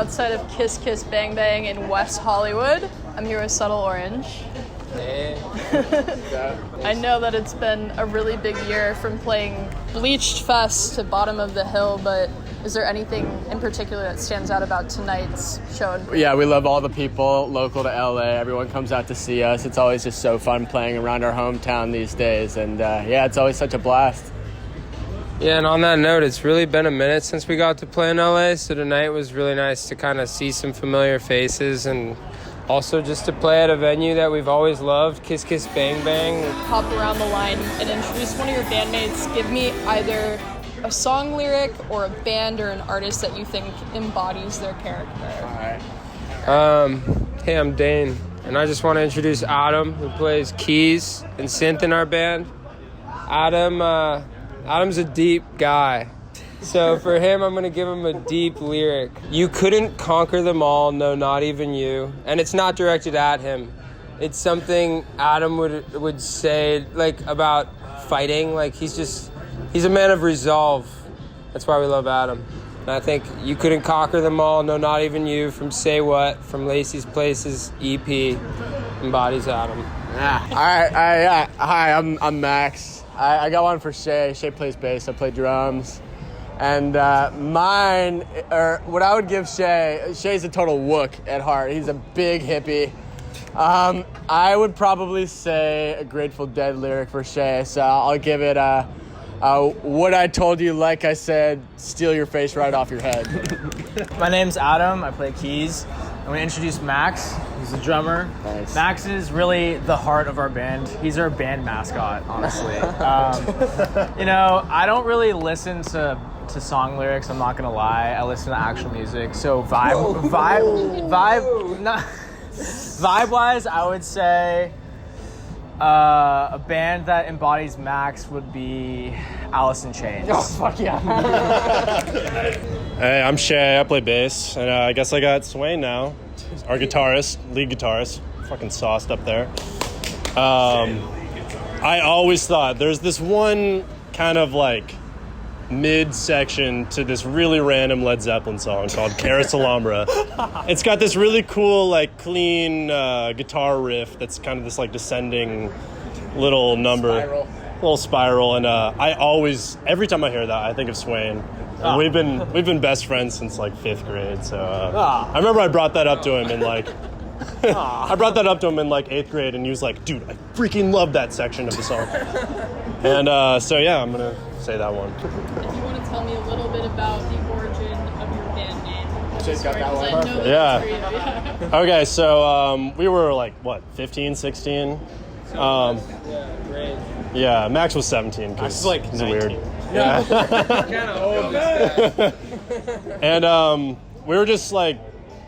outside of Kiss Kiss Bang Bang in West Hollywood. I'm here with Subtle Orange. Hey. I know that it's been a really big year from playing Bleached Fest to Bottom of the Hill, but is there anything in particular that stands out about tonight's show? Yeah, we love all the people local to LA. Everyone comes out to see us. It's always just so fun playing around our hometown these days. And yeah, it's always such a blast. Yeah, and on that note, it's really been a minute since we got to play in LA, so tonight was really nice to kind of see some familiar faces and also just to play at a venue that we've always loved, Kiss Kiss Bang Bang. Hop around the line and introduce one of your bandmates. Give me either a song lyric or a band or an artist that you think embodies their character. All right. Hey, I'm Dane, and I just want to introduce Adam, who plays keys and synth in our band. Adam's a deep guy. So for him, I'm going to give him a deep lyric. You couldn't conquer them all, no, not even you. And it's not directed at him. It's something Adam would say, like, about fighting. Like, he's a man of resolve. That's why we love Adam. And I think you couldn't conquer them all, no, not even you, from Say What, from Lacey's Places EP, embodies Adam. Yeah. All right. Hi, I'm Max. I got one for Shay. Shay plays bass. I play drums. And mine, or what I would give Shay's a total wook at heart. He's a big hippie. I would probably say a Grateful Dead lyric for Shay, so I'll give it what I told you, like I said, steal your face right off your head. My name's Adam. I play keys. I'm going to introduce Max. He's the drummer. Nice. Max is really the heart of our band. He's our band mascot, honestly. I don't really listen to song lyrics, I'm not going to lie. I listen to actual music. So vibe-wise, I would say a band that embodies Max would be Alice in Chains. Oh, fuck yeah. Hey, I'm Shay. I play bass. And I guess I got Swain now, our guitarist, lead guitarist. Fucking sauced up there. I always thought there's this one kind of like mid-section to this really random Led Zeppelin song called Carousel Alhambra. It's got this really cool, like, clean guitar riff that's kind of this, like, descending little number. Little spiral. And I always, every time I hear that, I think of Swain. And we've been best friends since, like, 5th grade. So I remember I brought that up to him in, like, 8th grade, and he was like, dude, I freaking love that section of the song. And so, yeah, I'm going to say that one. If you want to tell me a little bit about the origin of your band name. Shay's got that one. I know Yeah. Okay, so we were like, 15, 16? Great. Yeah, Max was 17 because he's 19. weird. Yeah. Kind of old. And we were just like,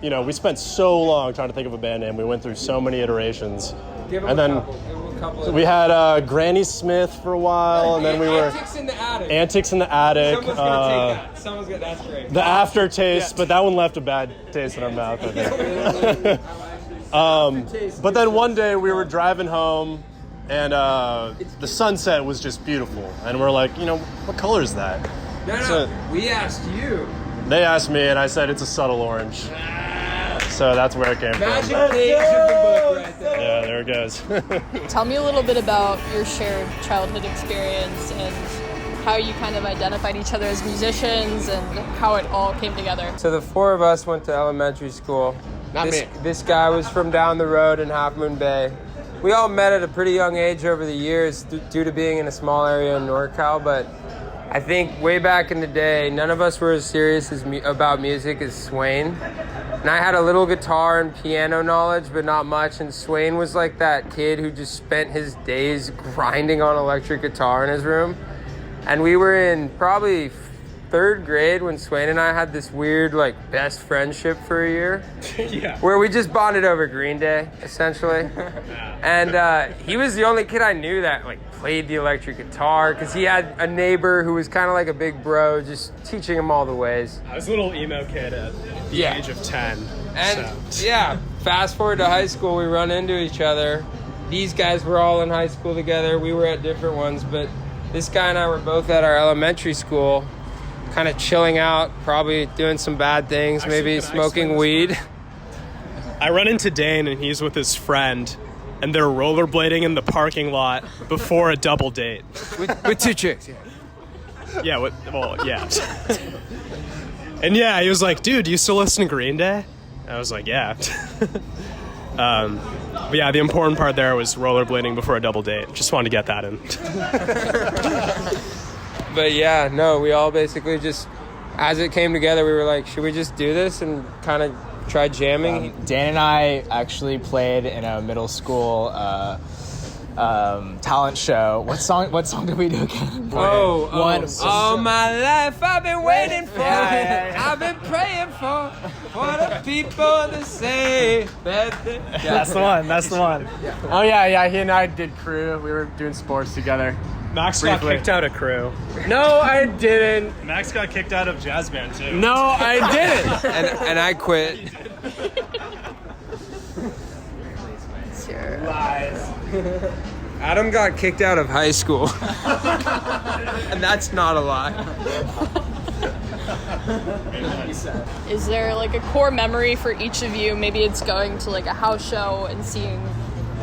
we spent so long trying to think of a band name. We went through so many iterations. Give him a couple. We had Granny Smith for a while, and then we were Antics in the Attic. Antics in the Attic. Someone's gonna take that. Someone's gonna. That's great. The Aftertaste, but that one left a bad taste in our mouth, I think. But then one day we were driving home, and the sunset was just beautiful, and we're like, what color is that? No. We asked you. They asked me, and I said it's a subtle orange. So that's where it came Magic from. page of the book right there. Yeah, there it goes. Tell me a little bit about your shared childhood experience and how you kind of identified each other as musicians and how it all came together. So the four of us went to elementary school. Not me. This guy was from down the road in Half Moon Bay. We all met at a pretty young age over the years due to being in a small area in NorCal, but I think way back in the day, none of us were as serious about music as Swain. And I had a little guitar and piano knowledge, but not much. And Swain was like that kid who just spent his days grinding on electric guitar in his room. And we were in probably 3rd grade when Swain and I had this weird, like, best friendship for a year. Yeah. Where we just bonded over Green Day, essentially. And he was the only kid I knew that, like, played the electric guitar, because he had a neighbor who was kind of like a big bro, just teaching him all the ways. I was a little emo kid at the age of 10. And yeah, fast forward to high school, we run into each other. These guys were all in high school together. We were at different ones, but this guy and I were both at our elementary school kind of chilling out, probably doing some bad things, maybe smoking weed. I run into Dane, and he's with his friend, and they're rollerblading in the parking lot before a double date. with 2 chicks, Yeah, yeah. And yeah, he was like, dude, do you still listen to Green Day? I was like, yeah. But yeah, the important part there was rollerblading before a double date. Just wanted to get that in. But yeah, no, we all basically just, as it came together, we were like, should we just do this and kind of try jamming? Dan and I actually played in a middle school talent show. What song did we do again? All my life I've been waiting for, Yeah. I've been praying for the people to say that they... That's the one. Oh yeah, he and I did crew. We were doing sports together. Max Briefly. got kicked out of crew. No, I didn't. Max got kicked out of jazz band, too. No, I didn't. and I quit. Sure. Lies. Adam got kicked out of high school. And that's not a lie. Is there like a core memory for each of you? Maybe it's going to like a house show and seeing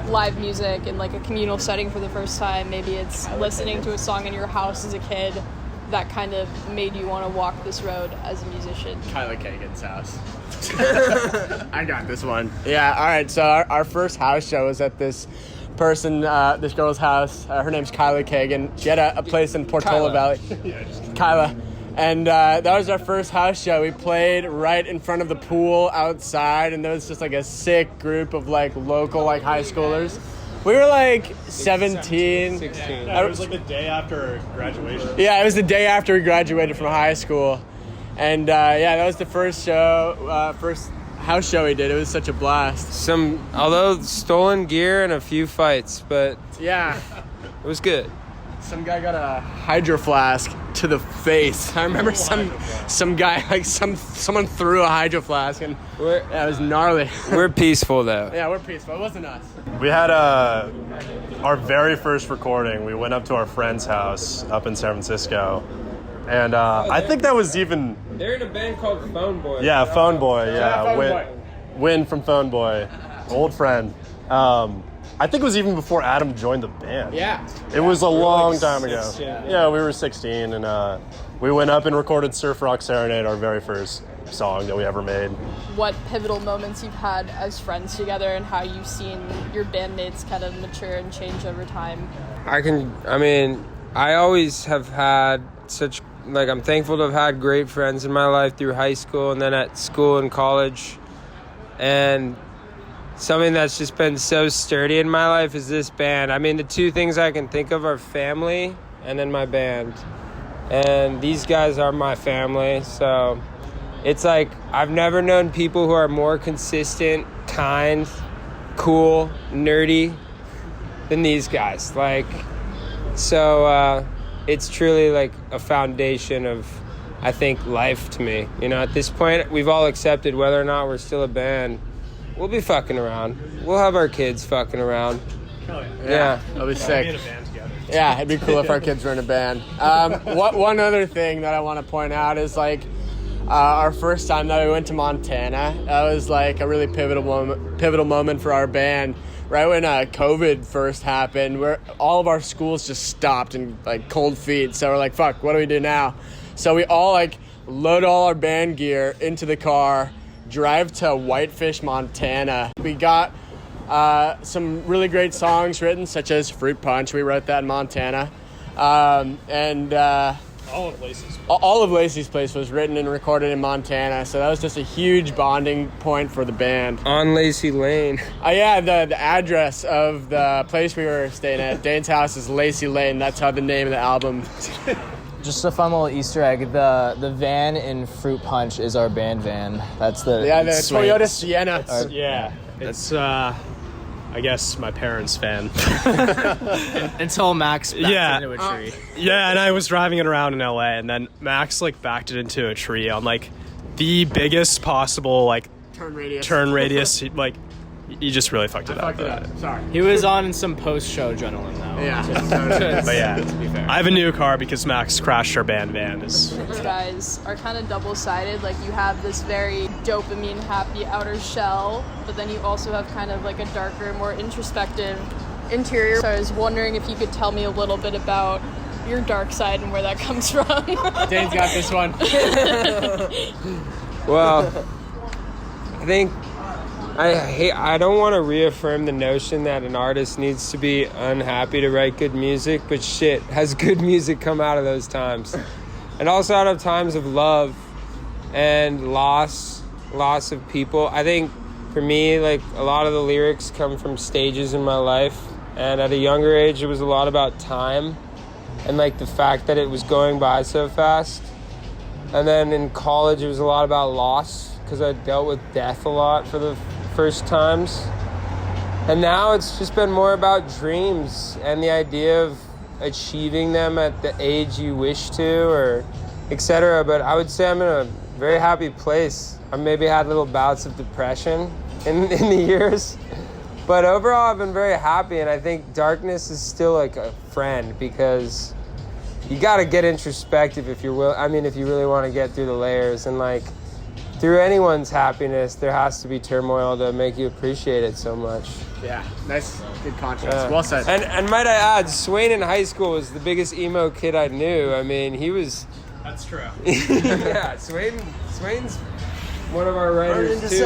live music in like a communal setting for the first time. Maybe it's listening to a song in your house as a kid that kind of made you want to walk this road as a musician. Kyla Kagan's house. I got this one. Yeah, all right. So our first house show was at this girl's house. Her name's Kyla Kagan. She had a place in Portola Valley. Kyla. And that was our first house show. We played right in front of the pool outside, and there was just like a sick group of like local like high schoolers. We were like 17. 16. Yeah, it was like the day after graduation. Yeah, it was the day after we graduated from high school. And that was the first house show we did. It was such a blast. Although stolen gear and a few fights, but Yeah. it was good. Some guy got a hydro flask to the face. I remember some guy, like someone threw a hydro flask, and it was gnarly. We're peaceful though. Yeah, we're peaceful. It wasn't us. We had our very first recording. We went up to our friend's house up in San Francisco. And I think that was even... They're in a band called Phone Boy. Yeah, Phone Boy. Yeah, Phone Boy. Win from Phone Boy. Old friend. I think it was even before Adam joined the band. Yeah. It was a long time ago. 16. Yeah, we were 16, and we went up and recorded Surf Rock Serenade, our very first song that we ever made. What pivotal moments you've had as friends together and how you've seen your bandmates kind of mature and change over time? I always have had I'm thankful to have had great friends in my life through high school and then at school and college. And something that's just been so sturdy in my life is this band. The 2 things I can think of are family and then my band. And these guys are my family. So it's like I've never known people who are more consistent, kind, cool, nerdy than these guys. It's truly like a foundation of, I think, life to me. At this point, we've all accepted whether or not we're still a band. We'll be fucking around. We'll have our kids fucking around. Yeah. That'll be Be in sick. a band together. Yeah, it'd be cool if our kids were in a band. One other thing that I want to point out is our first time that we went to Montana. That was like a really pivotal moment for our band. Right when COVID first happened, where all of our schools just stopped in like cold feet. So we're like, fuck, what do we do now? So we all load all our band gear into the car, drive to Whitefish, Montana. We got some really great songs written, such as Fruit Punch. We wrote that in Montana. All of Lacey's Place was written and recorded in Montana, so that was just a huge bonding point for the band. On Lacey Lane. The address of the place we were staying at, Dane's house, is Lacey Lane. That's how the name of the album. Just a fun little Easter egg. The van in Fruit Punch is our band van. That's the Swain. Toyota Sienna. Yeah. It's, I guess, my parents' fan. Until Max backed into a tree. Yeah, and I was driving it around in LA, and then Max backed it into a tree on the biggest possible Turn radius. turn radius You just really fucked it up. Sorry. He was on some post-show adrenaline, though. Yeah. But yeah, to be fair. I have a new car because Max crashed our band van. You guys are kind of double-sided. Like, you have this very dopamine-happy outer shell, but then you also have kind of like a darker, more introspective interior. So I was wondering if you could tell me a little bit about your dark side and where that comes from. Dane's got this one. Well, I think I don't want to reaffirm the notion that an artist needs to be unhappy to write good music, but shit, has good music come out of those times? And also out of times of love and loss of people. I think for me, like, a lot of the lyrics come from stages in my life, and at a younger age it was a lot about time and like the fact that it was going by so fast. And then in college it was a lot about loss because I dealt with death a lot for the first times. And now it's just been more about dreams and the idea of achieving them at the age you wish to, or etc. But I would say I'm in a very happy place. I maybe had little bouts of depression in the years, but overall I've been very happy. And I think darkness is still like a friend, because you got to get introspective if you really want to get through the layers. And like, through anyone's happiness, there has to be turmoil to make you appreciate it so much. Yeah, nice, good contrast. Well said. And might I add, Swain in high school was the biggest emo kid I knew. I mean, he was... That's true. Yeah, Swain's one of our writers too.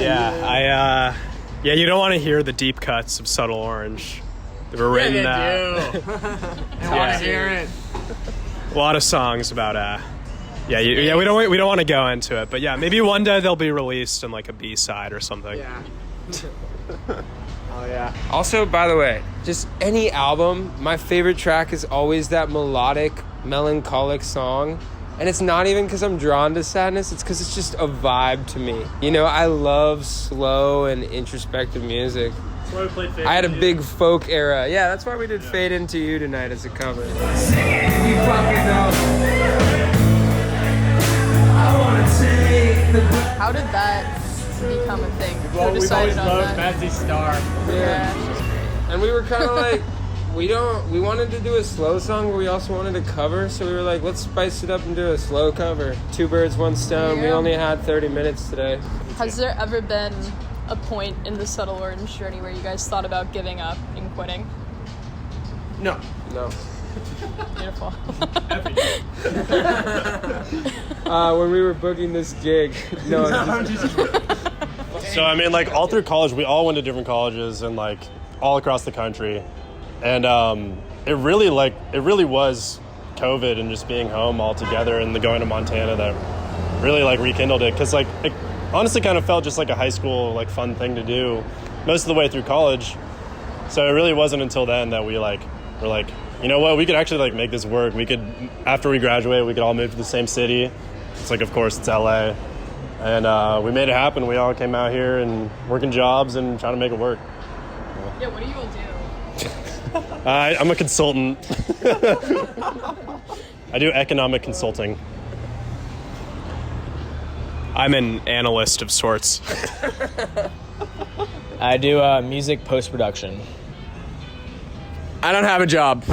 Yeah, you don't want to hear the deep cuts of Subtle Orange. They were written... I want to hear it. A lot of songs about... we don't want to go into it, but yeah, maybe one day they'll be released in like a B-side or something. Yeah. Oh yeah. Also, by the way, just any album, my favorite track is always that melodic, melancholic song. And it's not even because I'm drawn to sadness, it's because it's just a vibe to me. You know, I love slow and introspective music. That's why we played Fade I had a Into big folk era. Yeah, that's why we did Fade Into You tonight as a cover. How did that become a thing? Well, Who we've decided always on loved that? Mazzy Star. Yeah. And we were kind of like, we wanted to do a slow song, but we also wanted to cover, so we were like, let's spice it up and do a slow cover. Two birds, one stone. We Yeah. only had 30 minutes today. Has there ever been a point in the Subtle Orange journey where you guys thought about giving up and quitting? No. Beautiful. When we were booking this gig. No. So I mean, like, all through college, we all went to different colleges and like all across the country, and it really was COVID and just being home all together and the going to Montana that really like rekindled it, because like it honestly kind of felt just like a high school like fun thing to do most of the way through college. So it really wasn't until then that were like, you know what, we could actually like make this work. We could, after we graduate, we could all move to the same city. It's like, of course, it's LA. And we made it happen. We all came out here and working jobs and trying to make it work. Yeah, what do you all do? I'm a consultant. I do economic consulting. I'm an analyst of sorts. I do music post-production. I don't have a job.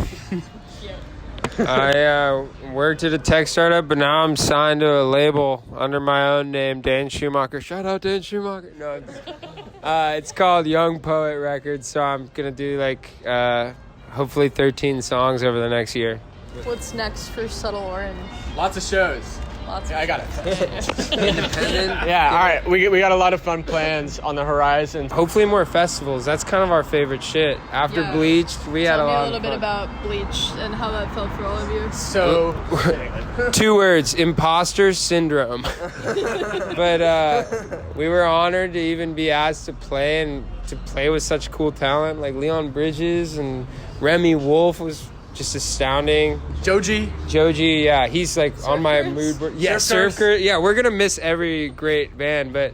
I worked at a tech startup, but now I'm signed to a label under my own name, Dane Schumacher. Shout out Dane Schumacher. No, it's called Young Poet Records, so I'm going to do like hopefully 13 songs over the next year. What's next for Subtle Orange? Lots of shows. Lots I got it. Independent. Yeah, all right. We got a lot of fun plans on the horizon. Hopefully more festivals. That's kind of our favorite shit. After Yeah. Bleached, we had a Tell me lot a little of bit fun. about Bleach and how that felt for all of you. So, 2 words: imposter syndrome. But we were honored to even be asked to play, and to play with such cool talent like Leon Bridges and Remy Wolf was just astounding. Joji. Yeah, he's like on my mood board. Yeah, Surf Surf. Yeah, we're gonna miss every great band, but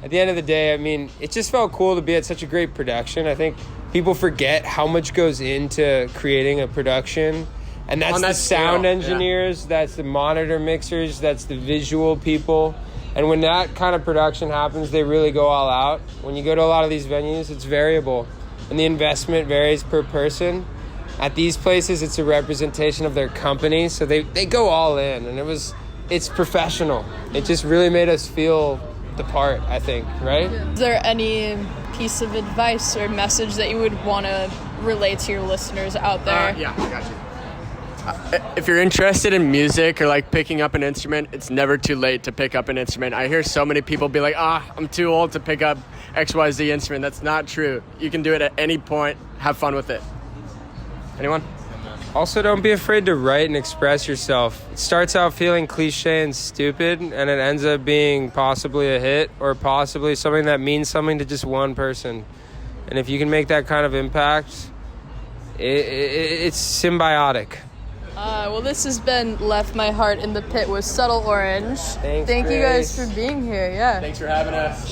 at the end of the day, I mean, it just felt cool to be at such a great production. I think people forget how much goes into creating a production, and that's On the that sound scale, engineers, that's the monitor mixers, that's the visual people, And when that kind of production happens, they really go all out. When you go to a lot of these venues, it's variable, and the investment varies per person. At these places, it's a representation of their company, so they go all in, and it's professional. It just really made us feel the part, I think, right? Is there any piece of advice or message that you would want to relate to your listeners out there? Yeah, I got you. If you're interested in music or like picking up an instrument, it's never too late to pick up an instrument. I hear so many people be like, I'm too old to pick up XYZ instrument. That's not true. You can do it at any point. Have fun with it. Anyone? Also, don't be afraid to write and express yourself. It starts out feeling cliche and stupid, and it ends up being possibly a hit or possibly something that means something to just one person. And if you can make that kind of impact, it's symbiotic. Well, this has been Left My Heart in the Pit with Subtle Orange. Thanks, Thank you guys Grace. for being here. Yeah. Thanks for having us.